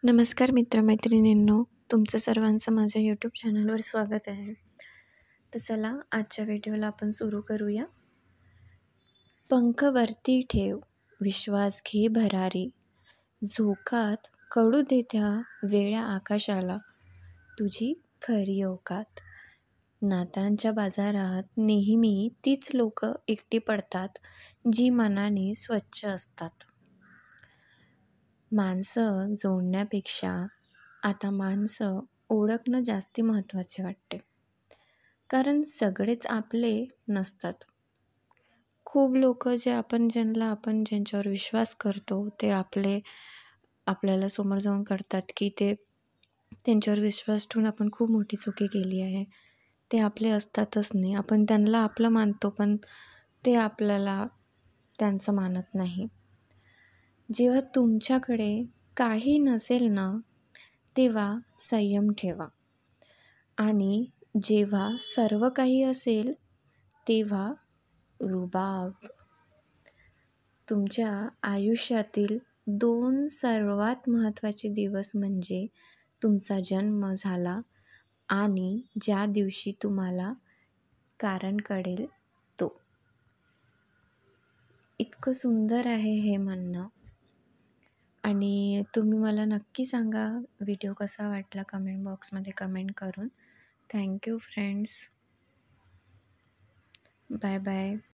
नमस्कार मित्रमैत्रिणींनो, तुमचं सर्वांचं माझ्या यूट्यूब चॅनलवर स्वागत आहे. तर चला आजच्या व्हिडिओला आपण सुरू करूया. पंख वरती ठेव, विश्वास घे भरारी, झोकात कळू दे त्या वेड्या आकाशाला, तुझी खरी औकात. नात्यांच्या बाजारात नेहमी तीच लोक एकटी पडतात, जी मनाने स्वच्छ असतात. माणसं जोडण्यापेक्षा आता माणसं ओळखणं जास्ती महत्त्वाचे वाटते. कारण सगळेच आपले नसतात. खूप लोक आपण ज्यांच्यावर विश्वास करतो ते आपल्याला समोर जाऊन कळतात की ते त्यांच्यावर विश्वास ठेवून आपण खूप मोठी चुकी केली आहे. ते आपले असतातच नाही. आपण त्यांना आपलं मानतो, पण ते आपल्याला त्यांचं मानत नाही. जेव्हा तुमच्याकडे काही नसेल ना, तेव्हा संयम ठेवा. आणि जेव्हा सर्व काही असेल तेव्हा रुबाब. तुमच्या आयुष्यातील 2 सर्वात महत्त्वाचे दिवस म्हणजे तुमचा जन्म झाला आणि ज्या दिवशी तुम्हाला कारण कळेल तो. इतकं सुंदर आहे हे म्हणणं. आणि तुम्ही मला नक्की सांगा व्हिडिओ कसा वाटला कमेंट बॉक्समध्ये कमेंट करून. Thank you friends. Bye bye.